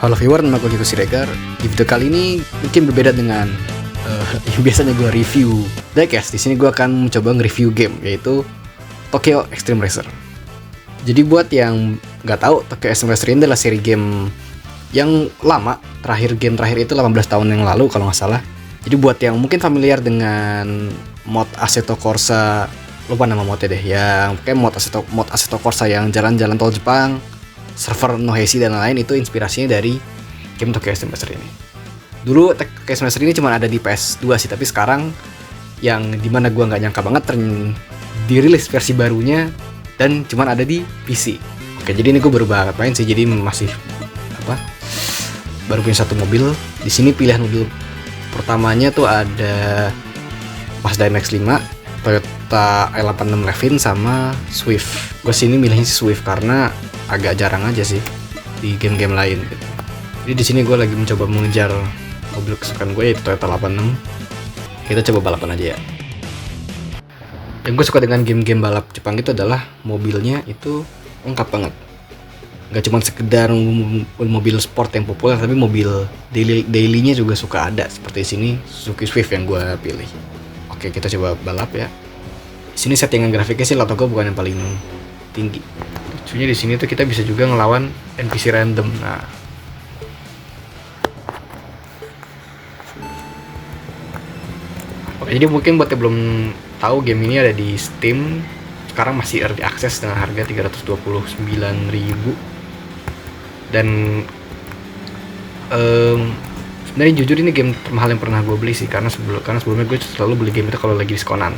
Halo viewer, nama gue Kiko Siregar. Di video kali ini mungkin berbeda dengan yang biasanya gue review diecast. Di sini gue akan mencoba nge-review game, yaitu Tokyo Extreme Racer. Jadi buat yang nggak tahu, Tokyo Extreme Racer ini adalah seri game yang lama. Game terakhir itu 18 tahun yang lalu kalau nggak salah. Jadi buat yang mungkin familiar dengan mod Assetto Corsa, lupa nama modnya deh, yang kayak mod Assetto Corsa yang jalan-jalan tol Jepang, server Nohesi dan lain-lain, itu inspirasinya dari game Tokyo Extreme Racer ini. Dulu Tokyo Extreme Racer ini cuma ada di PS2 sih, tapi sekarang yang dimana gua nggak nyangka banget dirilis versi barunya dan cuma ada di PC. Oke, jadi ini gue baru banget main sih, jadi masih baru punya satu mobil. Di sini pilihan mobil pertamanya tuh ada Mazda MX-5, Toyota i86 Levin sama Swift. Gue sini milihnya si Swift karena agak jarang aja sih di game-game lain gitu. Jadi di sini gue lagi mencoba mengejar mobil kesukaan gue, yaitu Toyota 86. Kita coba balapan aja ya. Yang gue suka dengan game-game balap Jepang itu adalah mobilnya itu lengkap banget. Gak cuma sekedar mobil sport yang populer, tapi mobil daily-nya juga suka ada. Seperti sini Suzuki Swift yang gue pilih. Oke, kita coba balap ya. Di sini settingan grafiknya sih lato gue bukan yang paling tinggi. Lucunya di sini tuh kita bisa juga ngelawan NPC random. Nah, oke, jadi mungkin buat yang belum tahu, game ini ada di Steam. Sekarang masih early access dengan harga 329.000. Dan sebenarnya jujur ini game termahal yang pernah gue beli sih, karena sebelumnya gue selalu beli game itu kalau lagi diskonan.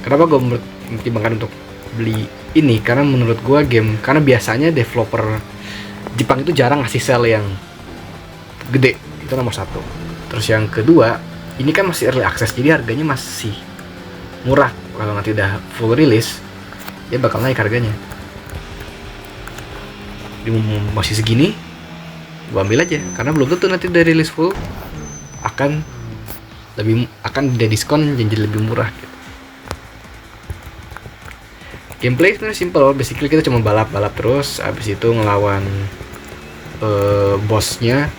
Kenapa gue mempertimbangkan untuk beli ini? Karena menurut gue karena biasanya developer Jepang itu jarang ngasih sale yang gede, itu nomor satu. Terus yang kedua, ini kan masih early access, jadi harganya masih murah. Kalau nanti udah full release, dia bakal naik harganya. Di masih segini, gue ambil aja, karena belum tentu nanti udah rilis full akan ada diskon jadi lebih murah gitu. Gameplay sebenarnya simple, basically kita cuma balap terus, abis itu ngelawan bosnya.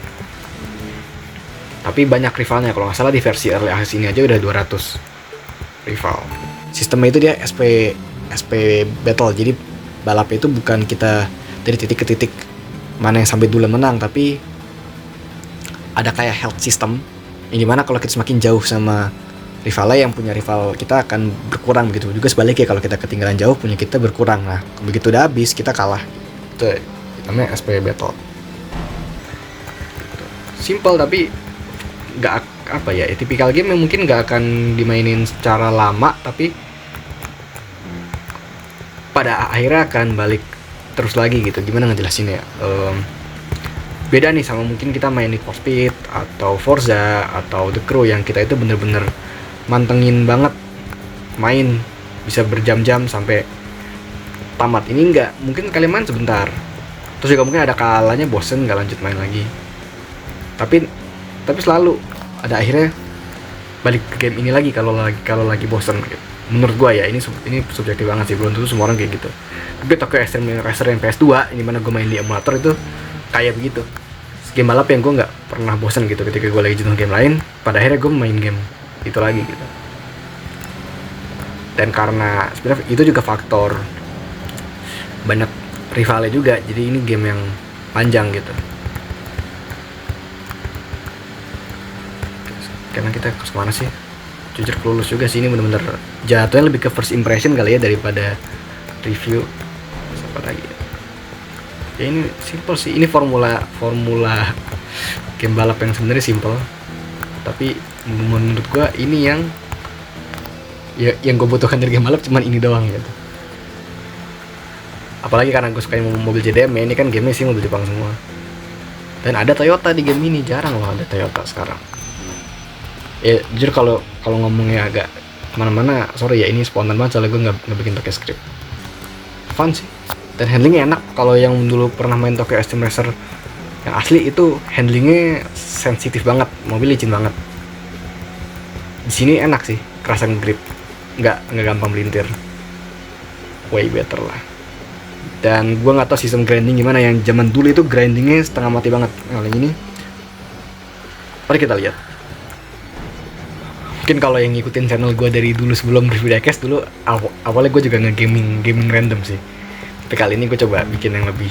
Tapi banyak rivalnya, kalau nggak salah di versi early access ini aja udah 200 rival. Sistemnya itu dia SP battle, jadi balap itu bukan kita dari titik ke titik mana yang sampai dulu menang, tapi ada kayak health system yang dimana kalau kita semakin jauh sama rivalnya, yang punya rival kita akan berkurang, begitu juga sebaliknya kalau kita ketinggalan jauh, punya kita berkurang. Nah, begitu udah habis kita kalah. Itu namanya SP battle. Simple tapi nggak tipikal game yang mungkin nggak akan dimainin secara lama, tapi pada akhirnya akan balik terus lagi gitu. Gimana ngejelasin ya? Beda nih sama mungkin kita main Need for Speed atau Forza atau The Crew yang kita itu bener-bener mantengin banget main, bisa berjam-jam sampai tamat. Ini enggak, mungkin kalian main sebentar, terus juga mungkin ada kalanya bosen nggak lanjut main lagi, tapi selalu ada akhirnya balik ke game ini lagi kalau lagi bosen gitu. Menurut gua ya, ini subjektif banget sih, belum tentu semua orang kayak gitu. Tapi Tokyo Extreme Racer yang PS2 ini mana gue main di emulator itu kayak begitu. Game balap yang gue nggak pernah bosan gitu ketika gue lagi jenuh game lain, pada akhirnya gue main game itu lagi gitu. Dan karena sebenarnya itu juga faktor banyak rivalnya juga, jadi ini game yang panjang gitu. Karena kita ke mana sih? Jujur kelulus juga sih, ini bener-bener jatuhnya lebih ke first impression kali ya daripada review. Apa lagi ya, ini simple sih, ini formula game balap yang sebenarnya simple, tapi menurut gua ini yang gue butuhkan dari game balap cuman ini doang gitu. Apalagi karena gue suka mobil JDM ya, ini kan game sih mobil Jepang semua, dan ada Toyota di game ini. Jarang loh ada Toyota sekarang ya. Jujur kalau ngomongnya agak kemana-mana, sorry ya, ini spontan banget soalnya gue nggak bikin pakai script. Fun sih, dan handlingnya enak. Kalau yang dulu pernah main Tokyo Extreme Racer yang asli itu handlingnya sensitif banget, mobil licin banget. Di sini enak sih, kerasa grip, nggak gampang melintir, way better lah. Dan gue nggak tahu sistem grinding gimana. Yang zaman dulu itu grindingnya setengah mati banget. Nah, yang ini mari kita lihat. Mungkin kalau yang ngikutin channel gue dari dulu sebelum review diecast dulu, awalnya gue juga gaming random sih. Tapi kali ini gue coba bikin yang lebih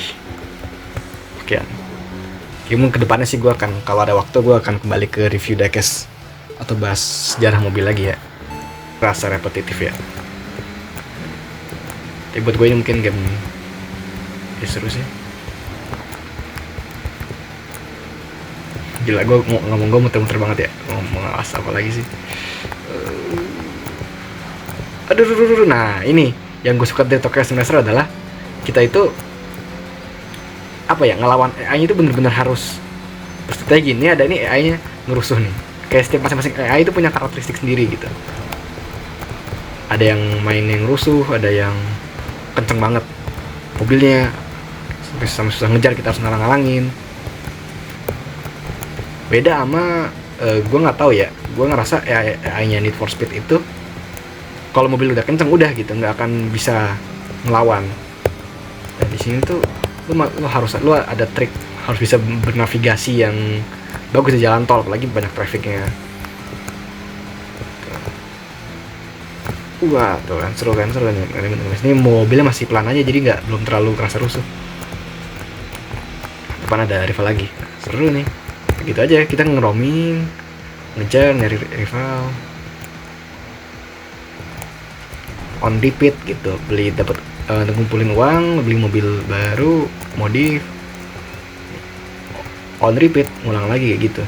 oke. Mungkin kedepannya sih gue akan, kalau ada waktu gue akan kembali ke review diecast atau bahas sejarah mobil lagi ya. Rasa repetitif ya. Tapi buat gue ini mungkin game seru sih. Gila, gue ngomong gue muter-muter banget ya. Ngomong apa lagi sih? Aduh. Nah, ini yang gue suka dari Tokyo Extreme Racer adalah kita itu apa ya, ngelawan AI itu bener-bener harus berstrategi. Ini ada ini AI-nya ngerusuh nih. Kayak setiap masing-masing AI itu punya karakteristik sendiri gitu. Ada yang main yang rusuh, ada yang kenceng banget mobilnya sampai susah ngejar, kita harus ngalangin. Beda sama gue nggak tahu ya, gue ngerasa AI-nya Need for Speed itu kalau mobil udah kenceng udah gitu, nggak akan bisa ngelawan. Dan di sini tuh lu harus ada trik, harus bisa bernavigasi yang bagus di jalan tol, apalagi banyak trafficnya. Wah tuh kan seru kan. Ini mobilnya masih pelan aja, jadi belum terlalu kerasa rusuh. Depan ada rival lagi, seru nih. Gitu aja kita ngeroaming, ngejar nyari rival on repeat gitu, beli dapat ngumpulin uang, beli mobil baru, modif on repeat, ngulang lagi kayak gitu.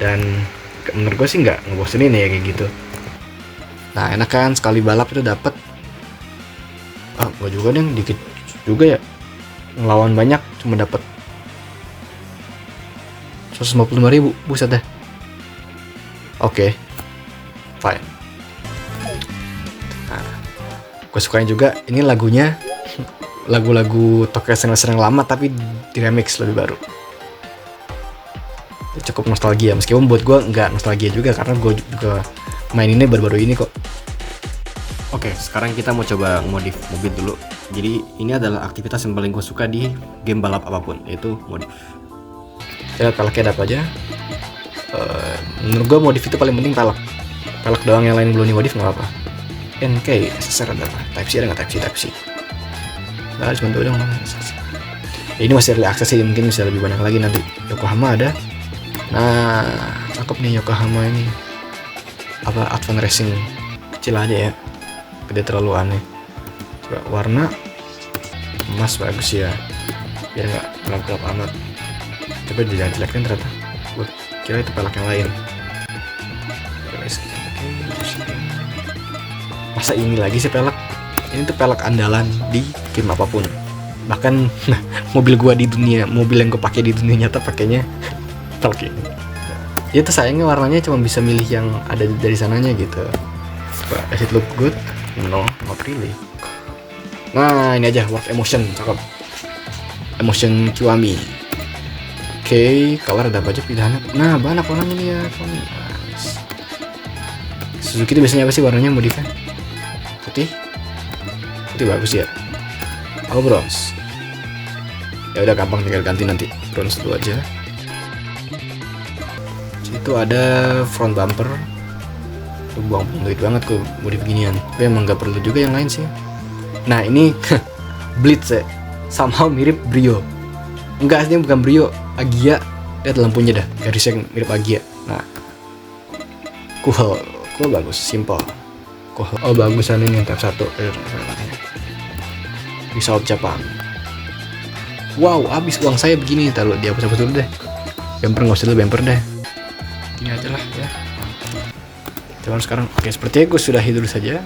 Dan menurut gue sih nggak ngebosenin ya kayak gitu. Nah enak kan, sekali balap itu dapat nggak juga deh, dikit juga ya, ngelawan banyak cuma dapat 155.000, buset dah. Oke, fine. Nah, gue sukain juga ini lagunya, lagu-lagu Tokyo Extreme Racer yang lama tapi di remix lebih baru. Cukup nostalgia, meskipun buat gue nggak nostalgia juga karena gue juga maininnya baru-baru ini kok. Oke, sekarang kita mau coba modif mobil dulu. Jadi ini adalah aktivitas yang paling gue suka di game balap apapun, yaitu modif. Kita lihat peleknya ada apa aja. Menurut gue modif itu paling penting pelek doang, yang lain belum modif nggak apa. NK SSR ada apa? Type C ada nggak? Type C. Nah, cuma tuh dong. Ini masih early access sih, mungkin bisa lebih banyak lagi nanti. Yokohama ada. Nah, cakep nih Yokohama ini. Apa Advance Racing kecil aja ya, gede terlalu aneh. Coba warna emas bagus ya, biar nggak gelap-gelap amat. Coba jangan jelekin, ternyata gue kira itu pelek yang lain. Masa ini lagi sih pelek? Ini tuh pelek andalan di game apapun. Bahkan mobil gua di dunia, mobil yang gue pakai di dunia nyata pakainya pelek ini. Ya tuh sayangnya warnanya cuma bisa milih yang ada dari sananya gitu. Coba, does it look good? No, not really. Nah ini aja, Work Emotion, cakep. Emotion Kiwami. Oke, color ada apa aja pilihannya. Nah banyak warnanya nih ya. Nice. Suzuki itu biasanya apa sih warnanya modifnya? Putih bagus ya. Aku bronze. Ya udah gampang, tinggal ganti nanti bronze dulu aja. Itu ada front bumper. Tuh buang duit banget kok modif beginian. Tapi emang nggak perlu juga yang lain sih. Nah ini Blitz ya, somehow mirip Brio. Enggak, aslinya bukan Brio, Agia. Lihat lampunya dah, garisnya mirip Agia. Nah, cool bagus, simple. Cool. Oh bagusan ini yang type 1. Result Japan. Wow, habis uang saya begini. Taruh dihapus dulu deh. Bumper nggak usah dulu, bumper deh. Ini aja lah ya. Cuman sekarang, oke, sepertinya gue sudah dulu saja.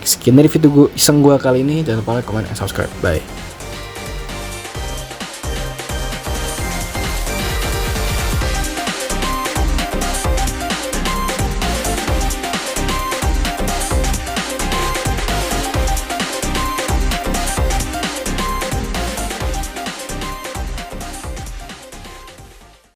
Sekian dari video gue iseng gue kali ini. Jangan lupa like, comment, and subscribe. Bye.